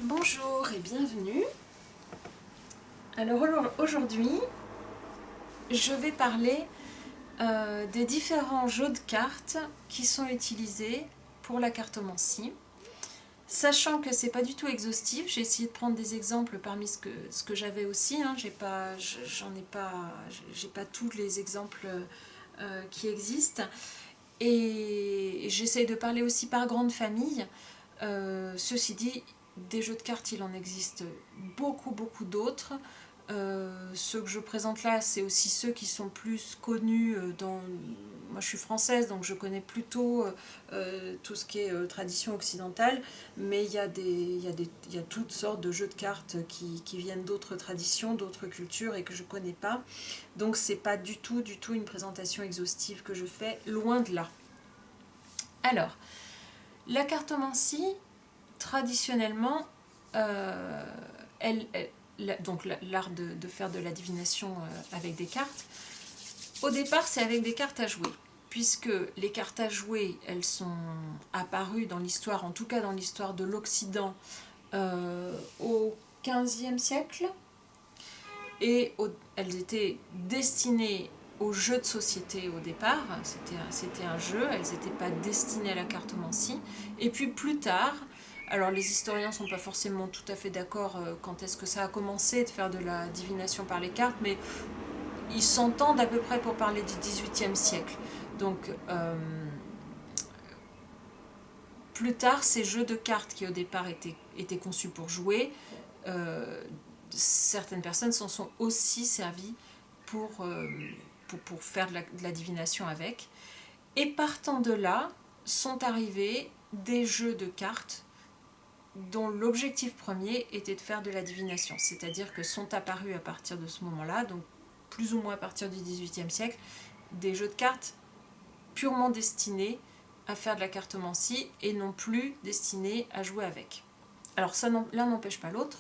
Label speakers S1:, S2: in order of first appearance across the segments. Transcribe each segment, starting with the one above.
S1: Bonjour et bienvenue. Alors aujourd'hui, je vais parler des différents jeux de cartes qui sont utilisés pour la cartomancie. Sachant que c'est pas du tout exhaustif, j'ai essayé de prendre des exemples parmi ce que j'avais aussi. J'ai pas tous les exemples qui existent. Et j'essaye de parler aussi par grande famille. Ceci dit, des jeux de cartes, il en existe beaucoup d'autres. Ceux que je présente là, c'est aussi ceux qui sont plus connus dans... Moi, je suis française, donc je connais plutôt tout ce qui est tradition occidentale, mais il y a toutes sortes de jeux de cartes qui viennent d'autres traditions, d'autres cultures et que je ne connais pas. Donc, c'est pas du tout une présentation exhaustive que je fais, loin de là. Alors, la cartomancie, traditionnellement, donc l'art de faire de la divination avec des cartes, au départ c'est avec des cartes à jouer, puisque les cartes à jouer, elles sont apparues dans l'histoire, en tout cas dans l'histoire de l'Occident, au XVe siècle, et elles étaient destinées aux jeux de société au départ, c'était un jeu, elles n'étaient pas destinées à la cartomancie, et puis plus tard, alors les historiens ne sont pas forcément tout à fait d'accord quand est-ce que ça a commencé de faire de la divination par les cartes, mais ils s'entendent à peu près pour parler du XVIIIe siècle. Donc plus tard, ces jeux de cartes qui au départ étaient conçus pour jouer, certaines personnes s'en sont aussi servies pour faire de la divination avec. Et partant de là, sont arrivés des jeux de cartes dont l'objectif premier était de faire de la divination. C'est-à-dire que sont apparus à partir de ce moment-là, donc plus ou moins à partir du XVIIIe siècle, des jeux de cartes purement destinés à faire de la cartomancie et non plus destinés à jouer avec. Alors ça, l'un n'empêche pas l'autre.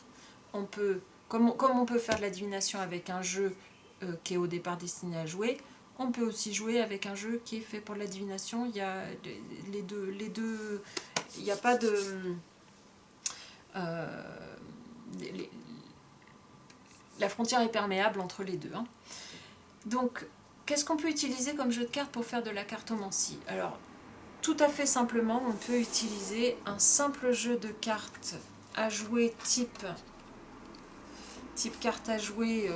S1: On peut, comme on peut faire de la divination avec un jeu qui est au départ destiné à jouer, on peut aussi jouer avec un jeu qui est fait pour la divination. Il y a les deux, il n'y a pas de... la frontière est perméable entre les deux. Donc, qu'est-ce qu'on peut utiliser comme jeu de cartes pour faire de la cartomancie? Alors, tout à fait simplement, on peut utiliser un simple jeu de cartes à jouer type carte à jouer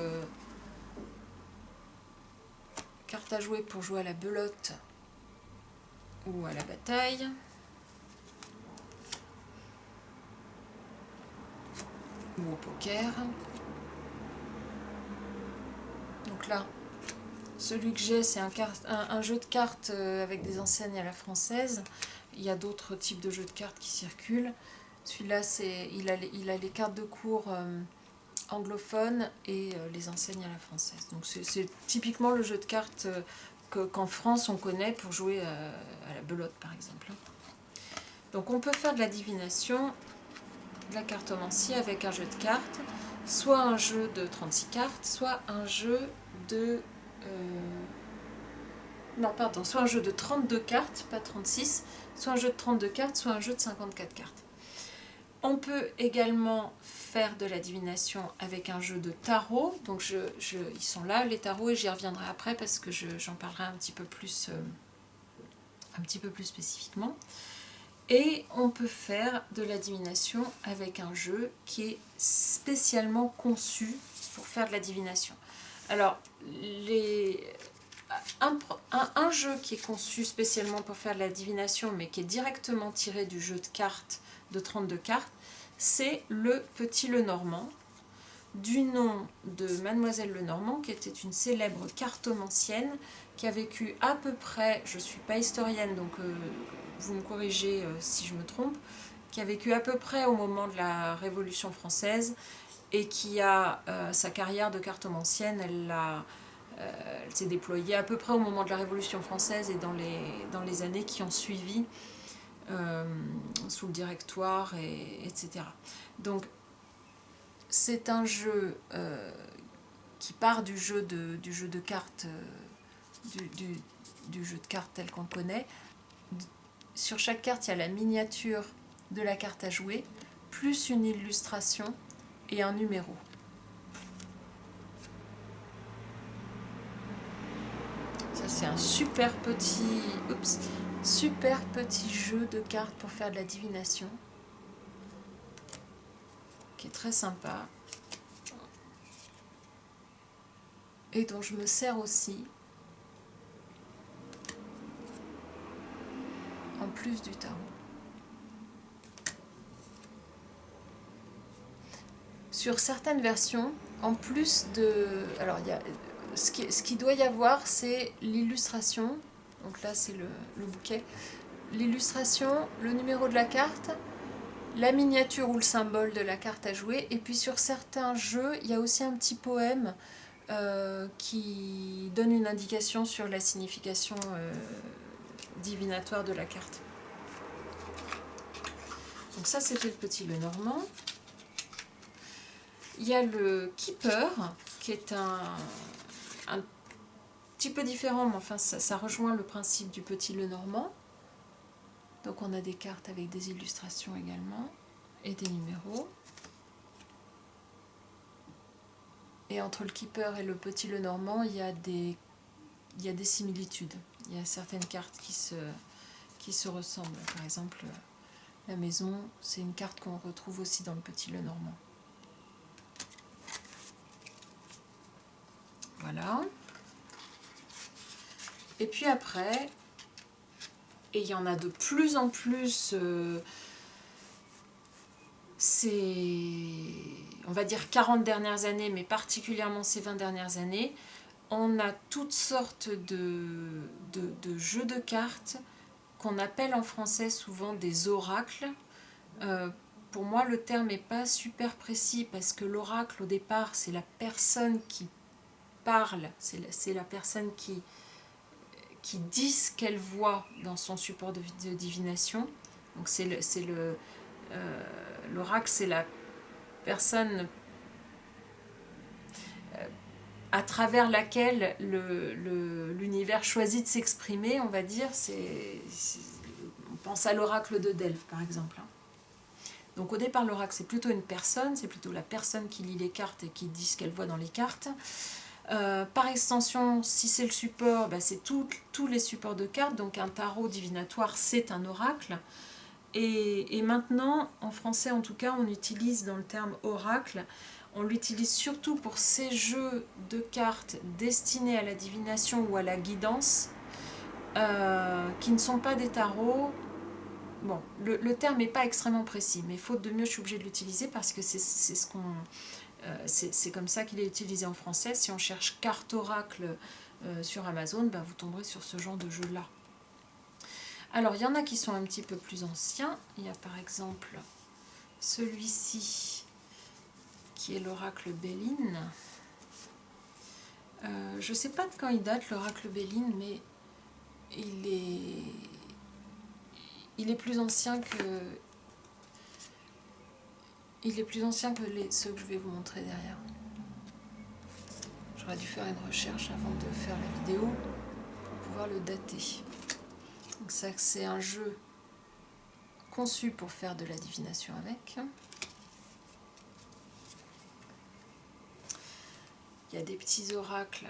S1: pour jouer à la belote ou à la bataille. Ou au poker. Donc là, celui que j'ai, c'est un jeu de cartes avec des enseignes à la française. Il y a d'autres types de jeux de cartes qui circulent. Celui-là, il a les cartes de cours anglophones et les enseignes à la française. Donc c'est typiquement le jeu de cartes qu'en France on connaît pour jouer à la belote par exemple. Donc on peut faire de la divination, de la cartomancie avec un jeu de cartes, soit un jeu de 36 cartes, soit un jeu de... soit un jeu de 32 cartes, pas 36, soit un jeu de 32 cartes, soit un jeu de 54 cartes. On peut également faire de la divination avec un jeu de tarot. Donc ils sont là, les tarots, et j'y reviendrai après parce que j'en parlerai un petit peu plus spécifiquement. Et on peut faire de la divination avec un jeu qui est spécialement conçu pour faire de la divination. Alors, un jeu qui est conçu spécialement pour faire de la divination, mais qui est directement tiré du jeu de cartes de 32 cartes, c'est le Petit Lenormand, du nom de Mademoiselle Lenormand, qui était une célèbre cartomancienne, qui a vécu à peu près, je ne suis pas historienne, donc vous me corrigez si je me trompe, qui a vécu à peu près au moment de la Révolution française, et qui a sa carrière de cartomancienne, elle s'est déployée à peu près au moment de la Révolution française et dans les années qui ont suivi, sous le Directoire, etc. Donc c'est un jeu qui part du jeu de cartes, du jeu de cartes tel qu'on le connaît. Sur chaque carte, il y a la miniature de la carte à jouer, plus une illustration et un numéro. Ça c'est un super petit jeu de cartes pour faire de la divination, qui est très sympa et dont je me sers aussi en plus du tarot. Sur certaines versions, en plus de... Alors, ce qui doit y avoir, c'est l'illustration. Donc là, c'est le bouquet. L'illustration, le numéro de la carte, la miniature ou le symbole de la carte à jouer. Et puis sur certains jeux, il y a aussi un petit poème qui donne une indication sur la signification divinatoire de la carte. Donc ça, c'était le petit Lenormand. Il y a le Keeper, qui est un petit peu différent, mais enfin ça rejoint le principe du petit Lenormand. Donc on a des cartes avec des illustrations également, et des numéros. Et entre le Keeper et le petit Lenormand, il y a des similitudes. Il y a certaines cartes qui se ressemblent. Par exemple, la maison, c'est une carte qu'on retrouve aussi dans le petit Lenormand. Voilà. Et puis après, et il y en a de plus en plus, on va dire 40 dernières années, mais particulièrement ces 20 dernières années, on a toutes sortes de jeux de cartes qu'on appelle en français souvent des oracles. Pour moi, le terme n'est pas super précis parce que l'oracle, au départ, c'est la personne qui parle, c'est la personne qui dit ce qu'elle voit dans son support de divination. Donc l'oracle, c'est la personne à travers laquelle l'univers choisit de s'exprimer, on va dire. On pense à l'oracle de Delphes, par exemple. Donc au départ, l'oracle, c'est plutôt une personne, c'est plutôt la personne qui lit les cartes et qui dit ce qu'elle voit dans les cartes. Par extension, si c'est le support, c'est tous les supports de cartes. Donc un tarot divinatoire, c'est un oracle. Et maintenant, en français en tout cas, on utilise dans le terme oracle, on l'utilise surtout pour ces jeux de cartes destinés à la divination ou à la guidance, qui ne sont pas des tarots. Bon, le terme n'est pas extrêmement précis, mais faute de mieux, je suis obligée de l'utiliser parce que c'est comme ça qu'il est utilisé en français. Si on cherche carte oracle sur Amazon, vous tomberez sur ce genre de jeu-là. Alors, il y en a qui sont un petit peu plus anciens. Il y a par exemple celui-ci, qui est l'oracle Béline. Je ne sais pas de quand il date, l'oracle Béline, mais il est plus ancien que... ceux que je vais vous montrer derrière. J'aurais dû faire une recherche avant de faire la vidéo pour pouvoir le dater. Donc ça, c'est un jeu conçu pour faire de la divination avec. Il y a des petits oracles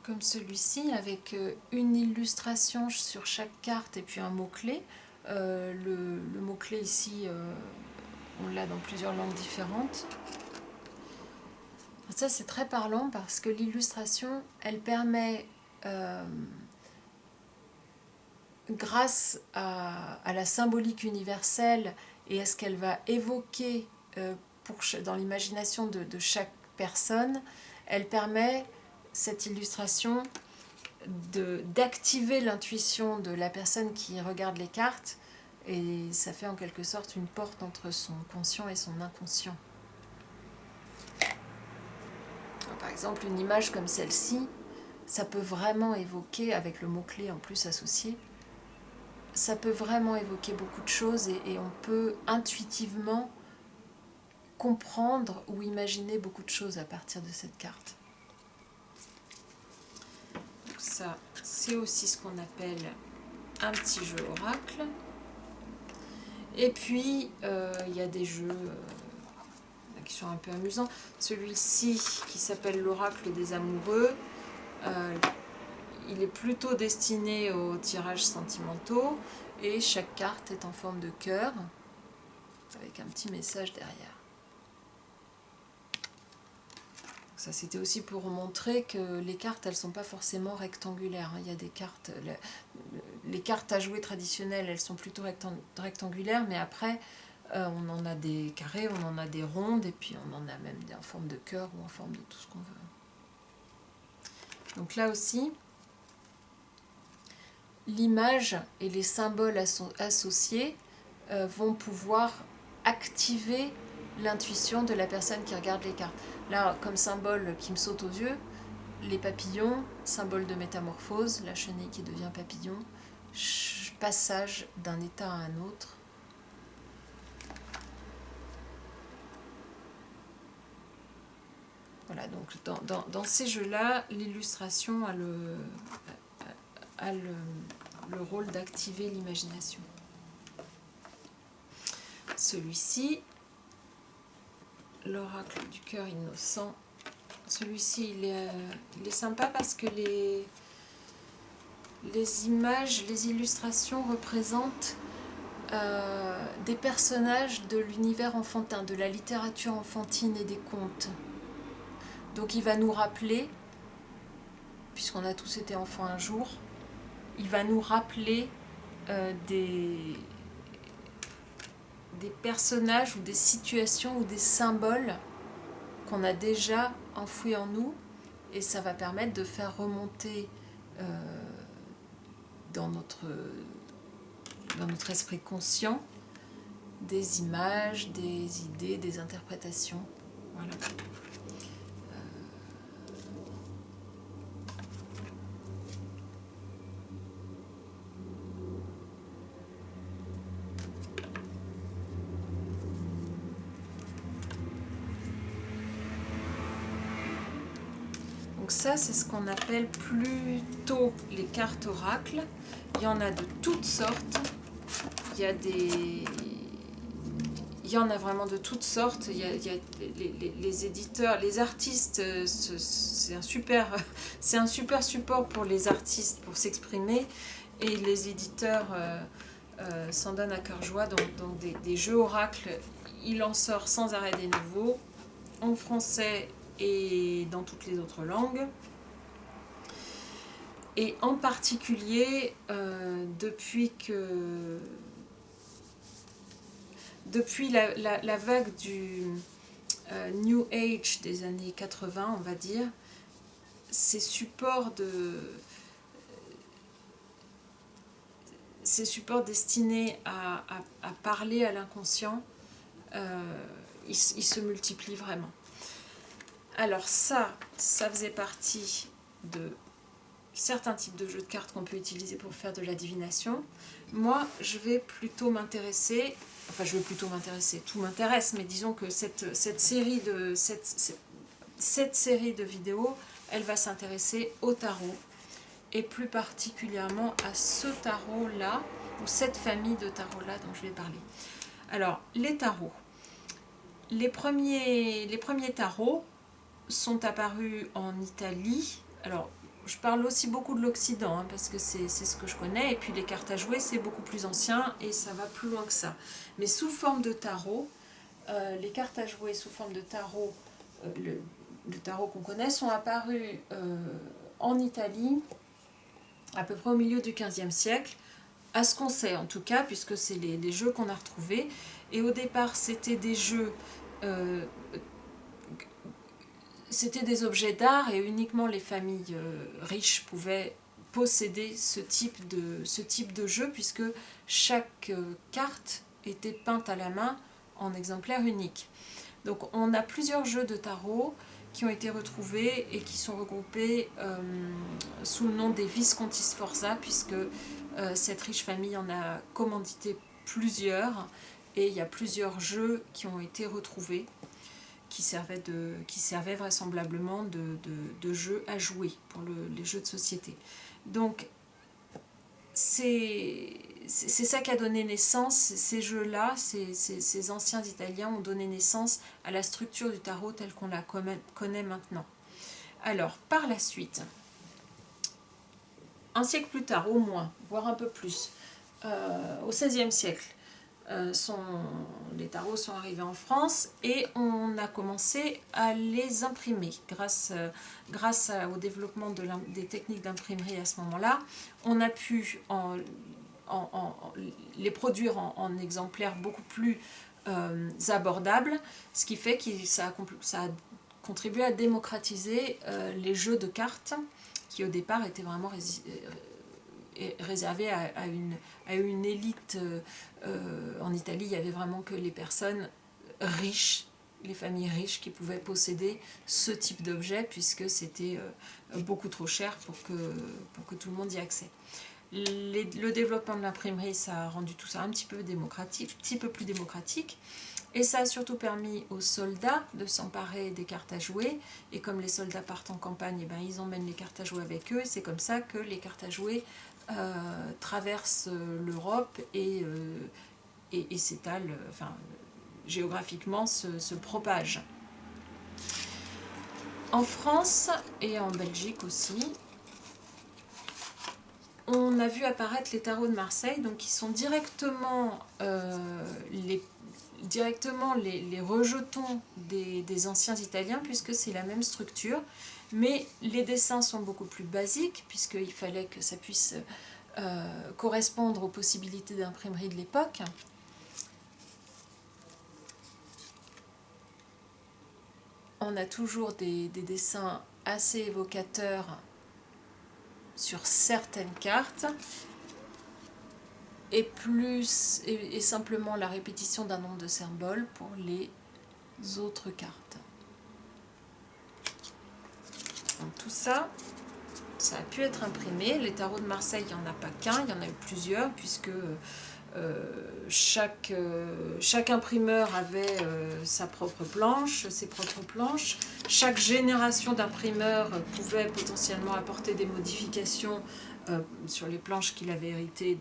S1: comme celui-ci avec une illustration sur chaque carte et puis un mot-clé. Le mot-clé ici, on l'a dans plusieurs langues différentes. Ça, c'est très parlant parce que l'illustration, elle permet, grâce à la symbolique universelle et à ce qu'elle va évoquer dans l'imagination de chaque personne, elle permet, cette illustration, d'activer l'intuition de la personne qui regarde les cartes, et ça fait en quelque sorte une porte entre son conscient et son inconscient. Alors, par exemple, une image comme celle-ci, ça peut vraiment évoquer, avec le mot-clé en plus associé, ça peut vraiment évoquer beaucoup de choses et on peut intuitivement comprendre ou imaginer beaucoup de choses à partir de cette carte. Donc ça, c'est aussi ce qu'on appelle un petit jeu oracle. Et puis, il y a des jeux qui sont un peu amusants. Celui-ci, qui s'appelle l'Oracle des Amoureux, il est plutôt destiné aux tirages sentimentaux, et chaque carte est en forme de cœur, avec un petit message derrière. Ça, c'était aussi pour montrer que les cartes, elles ne sont pas forcément rectangulaires. Il y a des cartes, les cartes à jouer traditionnelles, elles sont plutôt rectangulaires, mais après, on en a des carrés, on en a des rondes, et puis on en a même en forme de cœur ou en forme de tout ce qu'on veut. Donc là aussi, l'image et les symboles associés vont pouvoir activer l'intuition de la personne qui regarde les cartes. Là, comme symbole qui me saute aux yeux, les papillons, symbole de métamorphose, la chenille qui devient papillon, passage d'un état à un autre. Voilà, donc dans ces jeux-là, l'illustration a le rôle d'activer l'imagination. Celui-ci, l'oracle du cœur innocent, celui-ci il est sympa parce que les images, les illustrations représentent des personnages de l'univers enfantin, de la littérature enfantine et des contes. Donc il va nous rappeler, puisqu'on a tous été enfants un jour, il va nous rappeler des personnages ou des situations ou des symboles qu'on a déjà enfouis en nous, et ça va permettre de faire remonter dans notre esprit conscient des images, des idées, des interprétations. Voilà. Donc ça, c'est ce qu'on appelle plutôt les cartes oracles. Il y en a de toutes sortes. Il y en a vraiment de toutes sortes. Il y a les éditeurs, les artistes, c'est un super support pour les artistes pour s'exprimer. Et les éditeurs s'en donnent à cœur joie. Donc des jeux oracles, il en sort sans arrêt des nouveaux, en français et dans toutes les autres langues. Et en particulier, depuis la vague du New Age des années 80, on va dire, ces supports destinés à parler à l'inconscient, ils se multiplient vraiment. Alors ça faisait partie de certains types de jeux de cartes qu'on peut utiliser pour faire de la divination. Moi, je vais plutôt m'intéresser, tout m'intéresse, mais disons que cette série de vidéos, elle va s'intéresser au tarot, et plus particulièrement à ce tarot-là, ou cette famille de tarots-là dont je vais parler. Alors, les tarots. Les premiers tarots sont apparus en Italie. Alors, je parle aussi beaucoup de l'Occident, parce que c'est ce que je connais, et puis les cartes à jouer, c'est beaucoup plus ancien, et ça va plus loin que ça. Mais sous forme de tarot, les cartes à jouer sous forme de tarot, le tarot qu'on connaît, sont apparus en Italie, à peu près au milieu du XVe siècle, à ce qu'on sait en tout cas, puisque c'est les jeux qu'on a retrouvés. Et au départ, c'était des jeux... c'était des objets d'art, et uniquement les familles riches pouvaient posséder ce type de jeu, puisque chaque carte était peinte à la main en exemplaire unique. Donc on a plusieurs jeux de tarot qui ont été retrouvés et qui sont regroupés sous le nom des Visconti Sforza, puisque cette riche famille en a commandité plusieurs, et il y a plusieurs jeux qui ont été retrouvés, qui servaient vraisemblablement de jeux à jouer pour les jeux de société. Donc ces c'est ça qui a donné naissance, ces jeux-là, ces anciens Italiens ont donné naissance à la structure du tarot telle qu'on la connaît maintenant. Alors, par la suite, un siècle plus tard, au moins, voire un peu plus, au XVIe siècle, les tarots sont arrivés en France et on a commencé à les imprimer. Grâce au développement des techniques d'imprimerie à ce moment-là, on a pu les produire en exemplaires beaucoup plus abordables, ce qui fait que ça a contribué à démocratiser les jeux de cartes qui au départ étaient vraiment réservés à une élite. En Italie, il n'y avait vraiment que les personnes riches, les familles riches qui pouvaient posséder ce type d'objet puisque c'était beaucoup trop cher pour que tout le monde y ait accès. Le développement de l'imprimerie, ça a rendu tout ça un petit peu plus démocratique. Et ça a surtout permis aux soldats de s'emparer des cartes à jouer. Et comme les soldats partent en campagne, eh ben, ils emmènent les cartes à jouer avec eux. Et c'est comme ça que les cartes à jouer traversent l'Europe et s'étalent, géographiquement se propagent. En France et en Belgique aussi, on a vu apparaître les tarots de Marseille, donc qui sont directement les rejetons des anciens Italiens, puisque c'est la même structure, mais les dessins sont beaucoup plus basiques, puisqu'il fallait que ça puisse correspondre aux possibilités d'imprimerie de l'époque. On a toujours des dessins assez évocateurs sur certaines cartes, et simplement la répétition d'un nombre de symboles pour les autres cartes. Donc tout ça, ça a pu être imprimé. Les tarots de Marseille, il n'y en a pas qu'un, il y en a eu plusieurs, puisque chaque imprimeur avait sa propre planche, ses propres planches. Chaque génération d'imprimeurs pouvait potentiellement apporter des modifications sur les planches qu'il avait héritées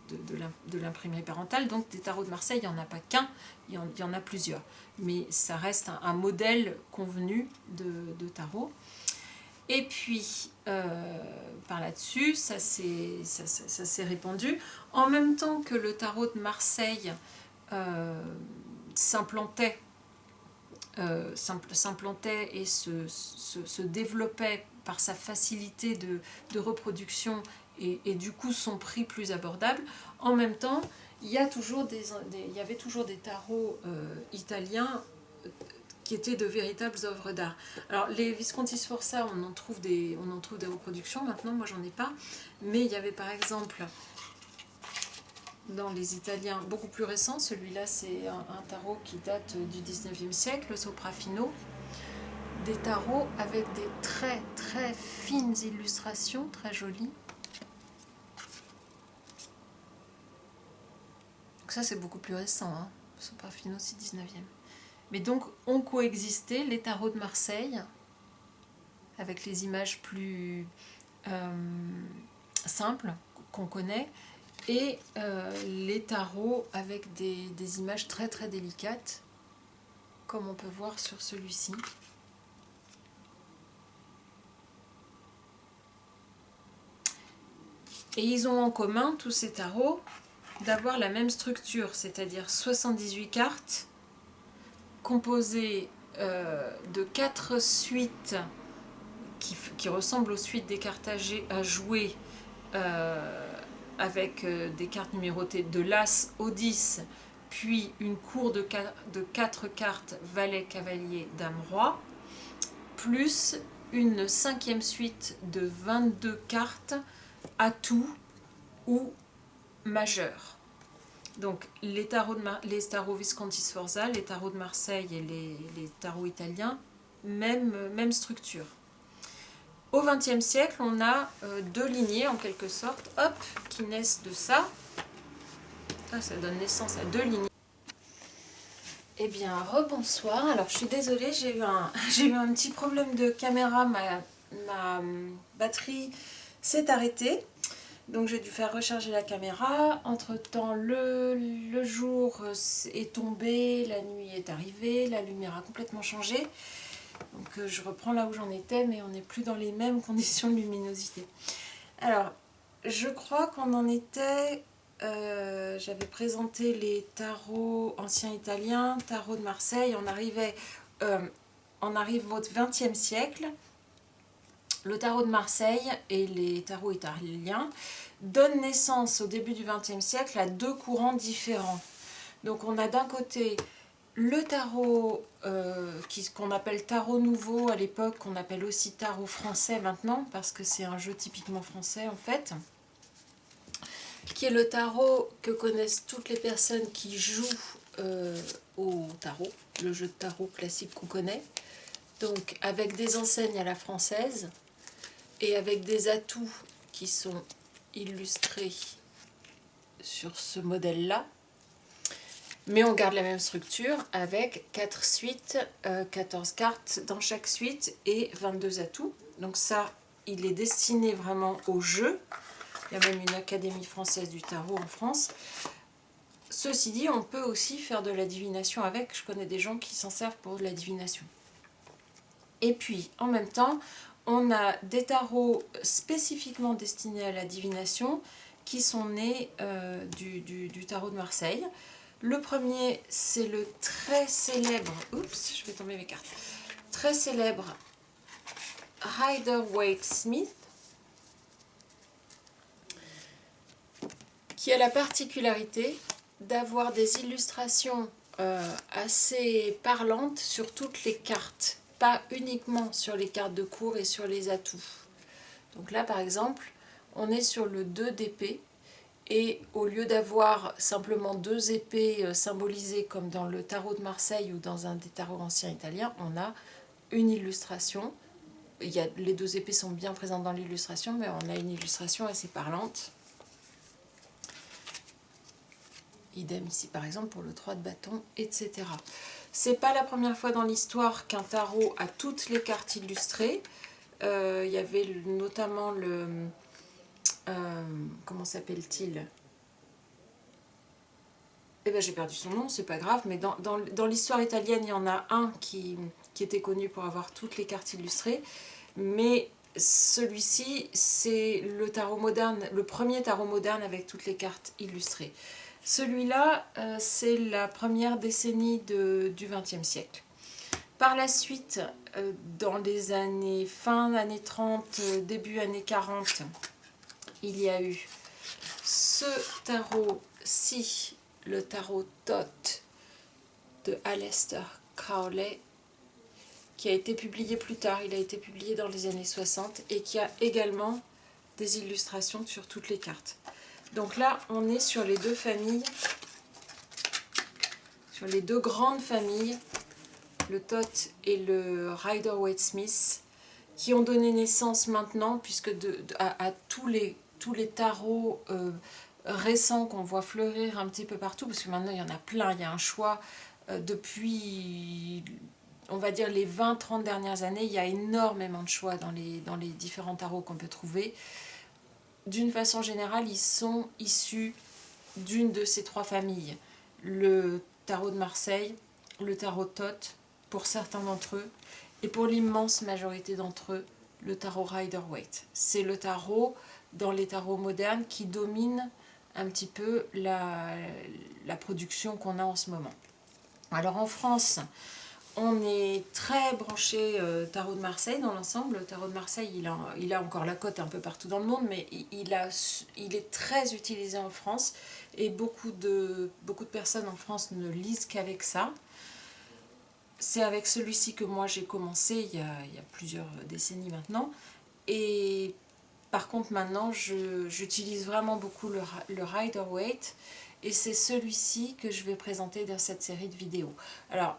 S1: de l'imprimerie parentale. Donc des tarots de Marseille, il n'y en a pas qu'un, il y en a plusieurs. Mais ça reste un modèle convenu de tarot. Et puis, par là-dessus, ça s'est répandu. En même temps que le tarot de Marseille s'implantait et se développait par sa facilité de reproduction et du coup son prix plus abordable, en même temps, il y avait toujours des tarots italiens qui étaient de véritables œuvres d'art. Alors les Visconti Sforza, on en trouve des reproductions, maintenant moi j'en ai pas, mais il y avait par exemple dans les Italiens beaucoup plus récents, celui-là c'est un tarot qui date du 19e siècle, le Soprafino, des tarots avec des très très fines illustrations, très jolies. Donc ça c'est beaucoup plus récent, hein. Soprafino c'est 19e. Mais donc, ont coexisté les tarots de Marseille, avec les images plus simples qu'on connaît, et les tarots avec des images très très délicates, comme on peut voir sur celui-ci. Et ils ont en commun, tous ces tarots, d'avoir la même structure, c'est-à-dire 78 cartes, composé de 4 suites qui ressemblent aux suites des cartes à jouer avec des cartes numérotées de l'As au 10, puis une cour de 4 cartes valet, cavalier, dame, roi, plus une 5e suite de 22 cartes atout ou majeures. Donc les tarots Visconti Sforza, les tarots de Marseille et les tarots italiens, même structure. Au XXe siècle, on a deux lignées en quelque sorte, qui naissent de ça. Ça donne naissance à deux lignées. Eh bien, rebonsoir. Alors je suis désolée, j'ai eu un petit problème de caméra, ma batterie s'est arrêtée. Donc j'ai dû faire recharger la caméra. Entre temps le jour est tombé, la nuit est arrivée, la lumière a complètement changé. Donc je reprends là où j'en étais, mais on n'est plus dans les mêmes conditions de luminosité. Alors je crois qu'on en était... j'avais présenté les tarots anciens italiens, tarot de Marseille. On arrive au XXe siècle. Le tarot de Marseille et les tarots italiens donnent naissance au début du XXe siècle à deux courants différents. Donc on a d'un côté le tarot qu'on appelle tarot nouveau à l'époque, qu'on appelle aussi tarot français maintenant, parce que c'est un jeu typiquement français en fait, qui est le tarot que connaissent toutes les personnes qui jouent au tarot, le jeu de tarot classique qu'on connaît, donc avec des enseignes à la française, et avec des atouts qui sont illustrés sur ce modèle-là. Mais on garde la même structure avec 4 suites, 14 cartes dans chaque suite et 22 atouts. Donc ça, il est destiné vraiment au jeu. Il y a même une académie française du tarot en France. Ceci dit, on peut aussi faire de la divination avec. Je connais des gens qui s'en servent pour de la divination. Et puis, en même temps, on a des tarots spécifiquement destinés à la divination qui sont nés du tarot de Marseille. Le premier, c'est le très célèbre, oups, je vais tomber mes cartes, très célèbre Rider-Waite-Smith, qui a la particularité d'avoir des illustrations assez parlantes sur toutes les cartes, pas uniquement sur les cartes de cours et sur les atouts. Donc là, par exemple, on est sur le 2 d'épée, et au lieu d'avoir simplement 2 épées symbolisées comme dans le tarot de Marseille ou dans un des tarots anciens italiens, on a une illustration. Les 2 épées sont bien présentes dans l'illustration, mais on a une illustration assez parlante. Idem ici par exemple pour le 3 de bâton, etc. C'est pas la première fois dans l'histoire qu'un tarot a toutes les cartes illustrées. Il y avait notamment le... comment s'appelle-t-il? Eh ben, j'ai perdu son nom, c'est pas grave, mais dans l'histoire italienne, il y en a un qui était connu pour avoir toutes les cartes illustrées, mais celui-ci, c'est le tarot moderne, le premier tarot moderne avec toutes les cartes illustrées. Celui-là, c'est la première décennie du XXe siècle. Par la suite, dans les années fin années 30, début années 40, il y a eu ce tarot-ci, le tarot Thoth de Aleister Crowley, qui a été publié plus tard. Il a été publié dans les années 60 et qui a également des illustrations sur toutes les cartes. Donc là, on est sur les deux familles, sur les deux grandes familles, le Thoth et le Rider-Waite-Smith, qui ont donné naissance maintenant, puisque à tous les tarots récents qu'on voit fleurir un petit peu partout, parce que maintenant il y en a plein, il y a un choix depuis, on va dire, les 20-30 dernières années, il y a énormément de choix dans les différents tarots qu'on peut trouver. D'une façon générale, ils sont issus d'une de ces 3 familles. Le tarot de Marseille, le tarot Thoth, pour certains d'entre eux, et pour l'immense majorité d'entre eux, le tarot Rider-Waite. C'est le tarot, dans les tarots modernes, qui domine un petit peu la production qu'on a en ce moment. Alors en France, on est très branché tarot de Marseille dans l'ensemble. Le tarot de Marseille, il a encore la cote un peu partout dans le monde, mais il est très utilisé en France, et beaucoup de personnes en France ne lisent qu'avec ça. C'est avec celui-ci que moi j'ai commencé il y a plusieurs décennies maintenant, et par contre maintenant j'utilise vraiment beaucoup le Rider-Waite, et c'est celui-ci que je vais présenter dans cette série de vidéos. Alors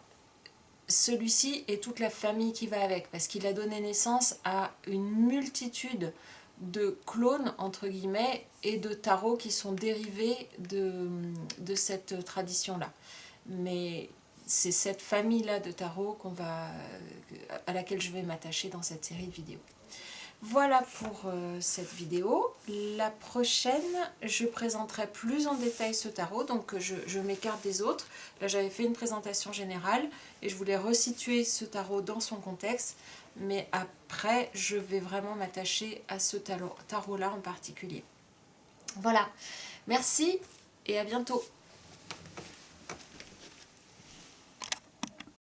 S1: celui-ci et toute la famille qui va avec, parce qu'il a donné naissance à une multitude de clones entre guillemets et de tarots qui sont dérivés de cette tradition-là. Mais c'est cette famille-là de tarots à laquelle je vais m'attacher dans cette série de vidéos. Voilà pour cette vidéo. La prochaine, je présenterai plus en détail ce tarot, donc je m'écarte des autres. Là, j'avais fait une présentation générale et je voulais resituer ce tarot dans son contexte, mais après, je vais vraiment m'attacher à ce tarot-là en particulier. Voilà, merci et à bientôt.